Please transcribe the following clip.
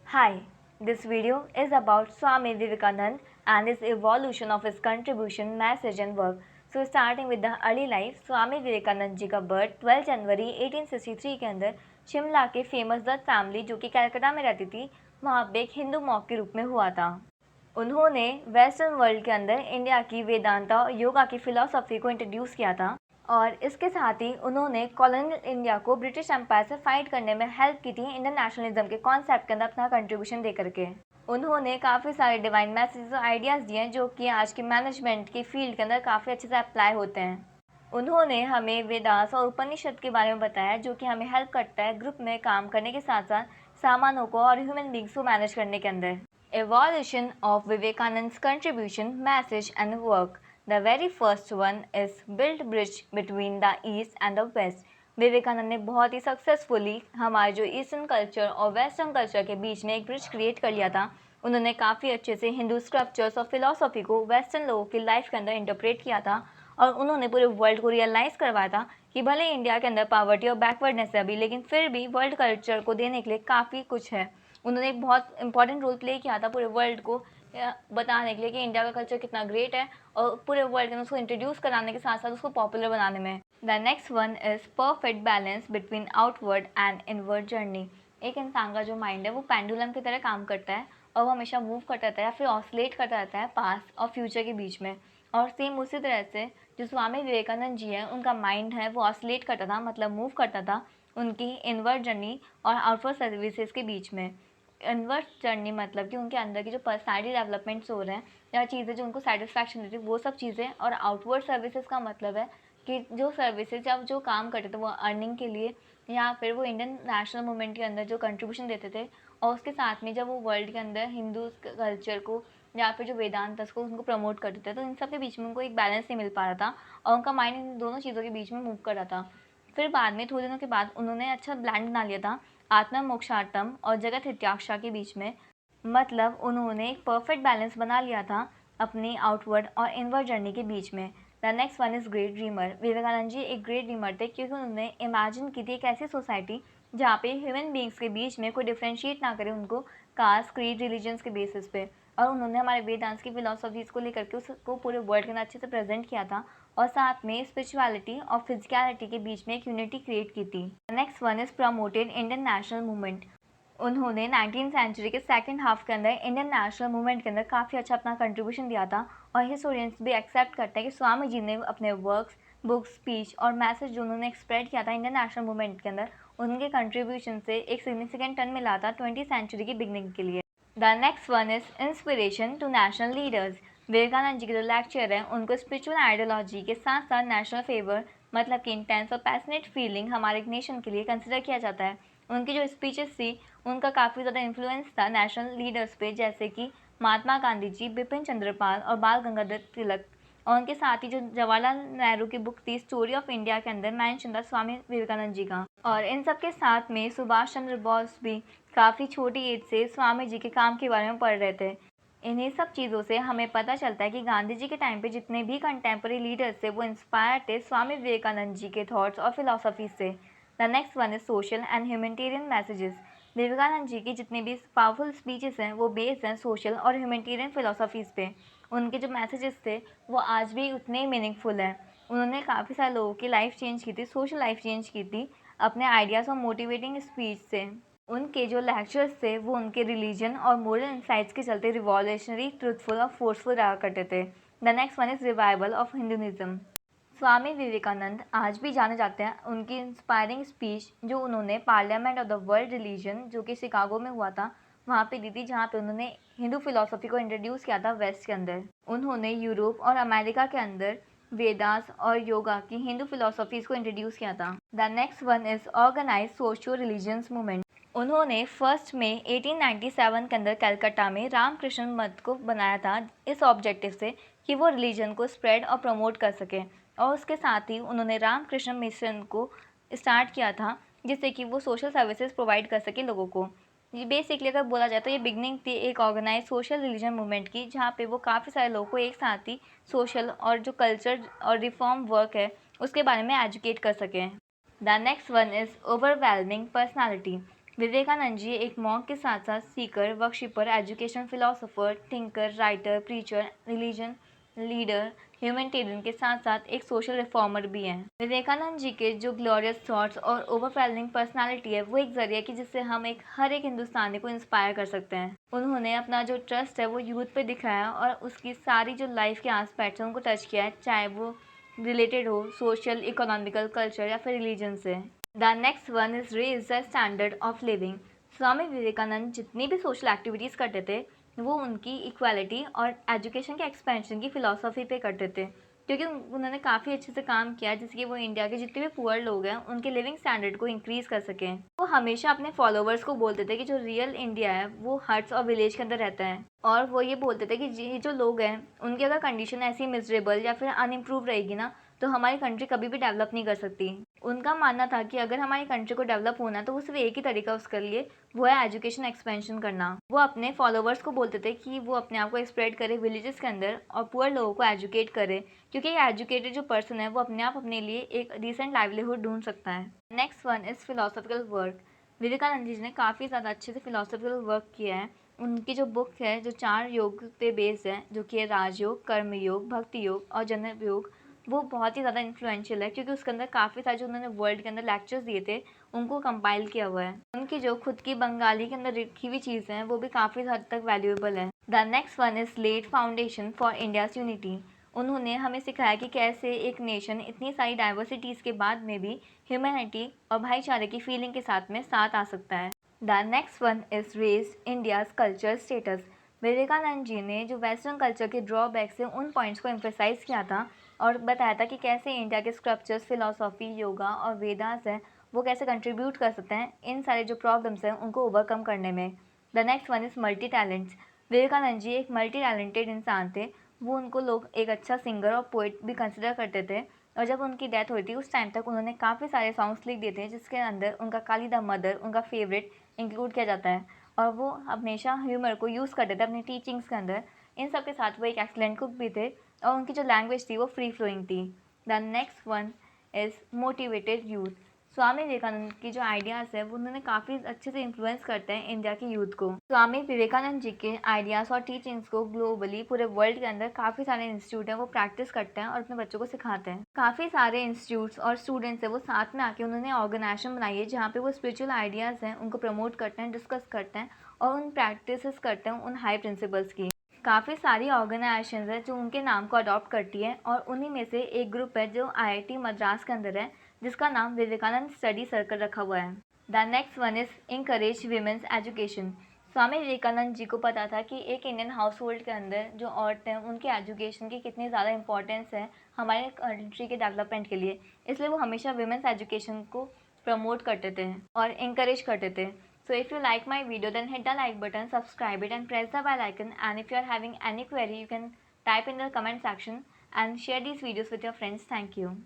Hi, this video is about Swami Vivekananda and his evolution of his contribution, message and work. So starting with the early life, स्वामी विवेकानंद जी का birth 12 जनवरी 1863 के अंदर शिमला के famous Dutt family जो कि कलकत्ता में रहती थी वहाँ पे एक हिंदू मॉन्क के रूप में हुआ था। उन्होंने वेस्टर्न वर्ल्ड के अंदर इंडिया की वेदांता और योगा की फिलॉसफी को इंट्रोड्यूस किया था और इसके साथ ही उन्होंने कॉलोनियल इंडिया को ब्रिटिश एम्पायर से फाइट करने में हेल्प की थी इंडियन नेशनलिज्म के कॉन्सेप्ट के अंदर अपना कंट्रीब्यूशन दे करके। उन्होंने काफ़ी सारे डिवाइन मैसेजेस और आइडियाज़ दिए हैं जो कि आज के मैनेजमेंट की फील्ड के अंदर काफ़ी अच्छे से अप्लाई होते हैं। उन्होंने हमें वेदास और उपनिषद के बारे में बताया जो कि हमें हेल्प करता है ग्रुप में काम करने के साथ साथ सामानों को और ह्यूमन बींग्स को मैनेज करने के अंदर। Evolution of Vivekananda's contribution, message and work. The very first one is build bridge between the East and the West. Vivekananda ने बहुत ही सक्सेसफुली हमारे जो ईस्टर्न कल्चर और वेस्टर्न कल्चर के बीच में एक ब्रिज क्रिएट कर लिया था। उन्होंने काफ़ी अच्छे से हिंदू स्क्रप्चर्स और फिलॉसफी को वेस्टर्न लोगों की लाइफ के अंदर इंटरप्रेट किया था और उन्होंने पूरे वर्ल्ड को रियलाइज़ करवाया था कि भले इंडिया के अंदर पॉवर्टी और बैकवर्डनेस है अभी, लेकिन फिर भी वर्ल्ड कल्चर को देने के लिए काफ़ी कुछ है। उन्होंने एक बहुत इंपॉर्टेंट रोल प्ले किया था पूरे वर्ल्ड को बताने के लिए कि इंडिया का कल्चर कितना ग्रेट है और पूरे वर्ल्ड में उसको इंट्रोड्यूस कराने के साथ साथ उसको पॉपुलर बनाने में। The next one is perfect balance between outward and inward journey. एक इंसान का जो माइंड है वो पेंडुलम की तरह काम करता है और वो हमेशा मूव करता रहता है या फिर ऑसिलेट करता रहता है पास्ट और फ्यूचर के बीच में। और सेम उसी तरह से जो स्वामी विवेकानंद जी हैं उनका माइंड है वो ऑसिलेट करता था, मतलब मूव करता था उनकी इनवर्ड जर्नी और आउटवर्ड सर्विसेज के बीच में। इनवर्ड जर्नी मतलब कि उनके अंदर की जो पर्सनैलिटी डेवलपमेंट्स हो रहे हैं या चीज़ें जो उनको सेटिस्फैक्शन देती है वो सब चीज़ें, और आउटवर्ड सर्विसेज का मतलब है कि जो सर्विसेज या जो काम करते थे वो अर्निंग के लिए या फिर वो इंडियन नेशनल मूवमेंट के अंदर जो कंट्रीब्यूशन देते थे और उसके साथ में जब वो वर्ल्ड के अंदर हिंदू कल्चर को या फिर जो वेदांत को उनको प्रमोट करते थे, तो इन सब के बीच में उनको एक बैलेंस नहीं मिल पा रहा था और उनका माइंड इन दोनों चीज़ों के बीच में मूव कर रहा था। फिर बाद में थोड़े दिनों के बाद उन्होंने अच्छा ब्लैंड बना लिया था आत्मा मोक्षार्थम और जगत हित्याक्षा के बीच में, मतलब उन्होंने एक परफेक्ट बैलेंस बना लिया था अपनी आउटवर्ड और इनवर्ड जर्नी के बीच में। The next one is great dreamer. Vivekananda ji एक ग्रेट ड्रीमर थे क्योंकि उन्होंने इमेजिन की थी एक ऐसी सोसाइटी जहाँ पे ह्यूमन बींग्स के बीच में कोई डिफ्रेंशिएट ना करे उनको कास्ट, क्रीड, रिलीजन्स के बेसिस पे। और उन्होंने हमारे वेदांस की फिलोसफीज़ को लेकर के उसको पूरे वर्ल्ड के अंदर अच्छे से प्रेजेंट किया था और साथ में स्पिरिचुअलिटी और फिजिकलिटी के बीच में एक यूनिटी क्रिएट की थी। Next one is promoted Indian national movement. उन्होंने 19th सेंचुरी के सेकंड हाफ के अंदर इंडियन नेशनल मूवमेंट के अंदर काफ़ी अच्छा अपना कंट्रीब्यूशन दिया था और हिस्टोरियंस भी एक्सेप्ट करते हैं कि स्वामी जी ने अपने वर्क्स, बुक्स, स्पीच और मैसेज जो उन्होंने एक्सप्रेड किया था इंडियन नेशनल मूवमेंट के अंदर, उनके कंट्रीब्यूशन से एक सिग्निफिकेंट टर्न मिला था 20th सेंचुरी की बिगनिंग के लिए। The next one is inspiration to national leaders. Vivekananda ji के जो लेक्चर हैं उनको स्पिरिचुअल आइडियोलॉजी के साथ साथ नेशनल फेवर, मतलब कि इंटेंस और पैशनेट फीलिंग हमारे नेशन के लिए कंसिडर किया जाता है। उनकी जो स्पीचेस थी उनका काफ़ी ज़्यादा इन्फ्लुएंस था नेशनल लीडर्स पे, जैसे कि महात्मा गांधी जी, बिपिन चंद्रपाल और बाल गंगाधर तिलक। और उनके साथ ही जो जवाहरलाल नेहरू की बुक थी स्टोरी ऑफ इंडिया के अंदर मेंशन था स्वामी विवेकानंद जी का। और इन सब के साथ में सुभाष चंद्र बोस भी काफ़ी छोटी एज से स्वामी जी के काम के बारे में पढ़ रहे थे। इन्हीं सब चीज़ों से हमें पता चलता है कि गांधी जी के टाइम पे जितने भी कंटेम्प्रेरी लीडर्स थे वो इंस्पायर थे स्वामी विवेकानंद जी के थॉट्स और फिलोसफी से। The next one is social and humanitarian messages. Vivekananda ji की जितनी भी पावरफुल स्पीचेस हैं वो बेस्ड हैं सोशल और ह्यूमैनिटेरियन फिलोसफीज़ पे। उनके जो मैसेजेस थे वो आज भी उतने ही मीनिंगफुल हैं। उन्होंने काफ़ी सारे लोगों की लाइफ चेंज की थी, सोशल लाइफ चेंज की थी अपने आइडियाज़ और मोटिवेटिंग स्पीच से। उनके जो लेक्चर्स थे वो उनके रिलीजन और मोरल इंसाइट्स के चलते रिवॉल्यूशनरी, ट्रूथफुल और फोर्सफुल रहा करते थे। The next one is revival of Hinduism. Swami Vivekananda आज भी जाने जाते हैं उनकी इंस्पायरिंग स्पीच जो उन्होंने parliament of the world religion जो कि शिकागो में हुआ था वहाँ पे दी थी, जहाँ पे उन्होंने हिंदू फिलोसफी को इंट्रोड्यूस किया था वेस्ट के अंदर। उन्होंने यूरोप और अमेरिका के अंदर वेदास और योगा की हिंदू फिलोसफीज़ को इंट्रोड्यूस किया था। The next one is organise socio religious movement. उन्होंने फर्स्ट में 1897 के अंदर कलकत्ता में रामकृष्ण मठ को बनाया था इस ऑब्जेक्टिव से कि वो रिलीजन को स्प्रेड और प्रमोट कर सके। और उसके साथ ही उन्होंने रामकृष्ण मिशन को स्टार्ट किया था जिससे कि वो सोशल सर्विसेज प्रोवाइड कर सके लोगों को। ये बेसिकली अगर बोला जाए तो ये बिगनिंग थी एक ऑर्गेनाइज सोशल रिलीजन मूवमेंट की, जहाँ पे वो काफ़ी सारे लोगों को एक साथ ही सोशल और जो कल्चर और रिफॉर्म वर्क है उसके बारे में एजुकेट कर सकें। The next one is overwhelming personality. Vivekananda ji एक मॉन्क के साथ साथ seeker, worshipper, education philosopher, thinker, writer, preacher, religion leader, humanitarian के साथ साथ एक सोशल रिफॉर्मर भी हैं। विवेकानंद जी के जो ग्लोरियस थॉट्स और ओवरवेलमिंग पर्सनालिटी है वो एक जरिया कि जिससे हम हर एक हिंदुस्तानी को इंस्पायर कर सकते हैं। उन्होंने अपना जो ट्रस्ट है वो यूथ पे दिखाया और उसकी सारी जो लाइफ के एस्पेक्ट्स हैं उनको टच किया है, चाहे वो रिलेटेड हो सोशल, इकोनॉमिकल, कल्चर या फिर रिलीजन से। The next one is raise the standard of living. Swami Vivekananda जितनी भी सोशल एक्टिविटीज़ करते थे वो उनकी इक्वालिटी और एजुकेशन के एक्सपेंशन की फ़िलॉसफी पे करते थे, क्योंकि उन्होंने काफ़ी अच्छे से काम किया जिससे कि वो इंडिया के जितने भी पुअर लोग हैं उनके लिविंग स्टैंडर्ड को इंक्रीज़ कर सकें। वो हमेशा अपने फॉलोवर्स को बोलते थे कि जो रियल इंडिया है वो हट्स और विलेज के अंदर रहता है, और वो ये बोलते थे कि ये जो लोग हैं उनकी अगर कंडीशन ऐसी मिजरेबल या फिर अनइम्प्रूव रहेगी ना तो हमारी कंट्री कभी भी डेवलप नहीं कर सकती। उनका मानना था कि अगर हमारी कंट्री को डेवलप होना है तो वो सिर्फ एक ही तरीका उसके लिए वो है एजुकेशन एक्सपेंशन करना। वो अपने फॉलोवर्स को बोलते थे कि वो अपने आप को स्प्रेड करे विलेजेस के अंदर और पुअर लोगों को एजुकेट करे, क्योंकि ये एजुकेटेड जो पर्सन है वो अपने आप अपने लिए एक डिसेंट लाइवलीहुड ढूंढ सकता है। Next one is philosophical work. Vivekananda ji ने काफ़ी ज़्यादा अच्छे से फिलोसॉफिकल वर्क किया है। उनकी जो बुक है जो 4 योग पे बेस्ड है, जो कि है राजयोग, कर्मयोग, भक्ति योग और जन्म योग, वो बहुत ही ज़्यादा इन्फ्लुएंशियल है क्योंकि उसके अंदर काफ़ी सारे जो उन्होंने वर्ल्ड के अंदर लेक्चर्स दिए थे उनको कंपाइल किया हुआ है। उनकी जो खुद की बंगाली के अंदर लिखी हुई चीज़ें हैं वो भी काफ़ी हद तक वैल्यूएबल है। The next one is laid foundation for India's unity. उन्होंने हमें सिखाया कि कैसे एक नेशन इतनी सारी डाइवर्सिटीज़ के बाद में भी ह्यूमैनिटी और भाईचारे की फीलिंग के साथ में साथ आ सकता है। The next one is raise India's culture status. Vivekananda ji ने जो वेस्टर्न कल्चर के ड्रॉबैक से उन पॉइंट्स को एम्फेसाइज किया था और बताया था कि कैसे इंडिया के स्क्रप्चर्स, फिलॉसफी, योगा और वेदास हैं वो कैसे कंट्रीब्यूट कर सकते हैं इन सारे जो प्रॉब्लम्स हैं उनको ओवरकम करने में। The next one is multi talents. Vivekananda ji एक मल्टी टैलेंटेड इंसान थे। वो उनको लोग एक अच्छा सिंगर और पोइट भी कंसिडर करते थे, और जब उनकी डेथ हुई थी उस टाइम तक उन्होंने काफ़ी सारे सॉन्ग्स लिख दिए थे जिसके अंदर उनका काली द मदर उनका फेवरेट इंक्लूड किया जाता है, और वो हमेशा ह्यूमर को यूज़ करते थे अपनी टीचिंग्स के अंदर। इन सब के साथ वो एक एक्सलेंट कुक भी थे और उनकी जो लैंग्वेज थी वो फ्री फ्लोइंग थी। The next one is motivated youth. Swami Vivekananda की जो आइडियाज़ है वो उन्होंने काफ़ी अच्छे से इन्फ्लुएंस करते हैं इंडिया के यूथ को। स्वामी विवेकानंद जी के आइडियाज़ और टीचिंग्स को ग्लोबली पूरे वर्ल्ड के अंदर काफ़ी सारे इंस्टीट्यूट हैं वो प्रैक्टिस करते हैं और अपने बच्चों को सिखाते हैं। काफ़ी सारे इंस्टीट्यूट्स और स्टूडेंट्स हैं वो साथ में आके उन्होंने ऑर्गेनाइजेशन बनाई है जहाँ पे वो स्पिरिचुअल आइडियाज़ हैं उनको प्रमोट करते हैं, डिस्कस करते हैं और उन प्रैक्टिस करते हैं उन हाई प्रिंसिपल्स की। काफ़ी सारी ऑर्गेनाइजेशंस है जो उनके नाम को अडॉप्ट करती है, और उन्हीं में से एक ग्रुप है जो आईआईटी मद्रास के अंदर है जिसका नाम विवेकानंद स्टडी सर्कल रखा हुआ है। The next one is encourage women's education. Swami Vivekananda ji को पता था कि एक इंडियन हाउस होल्ड के अंदर जो औरतें हैं उनकी एजुकेशन की कितनी ज़्यादा इंपॉर्टेंस है हमारे कंट्री के डेवलपमेंट के लिए, इसलिए वो हमेशा वीमेंस एजुकेशन को प्रमोट करते थे और इंकरेज करते थे। So if you like my video, then hit the like button, subscribe it and press the bell icon, and if you are having any query you can type in the comment section and share these videos with your friends. Thank you.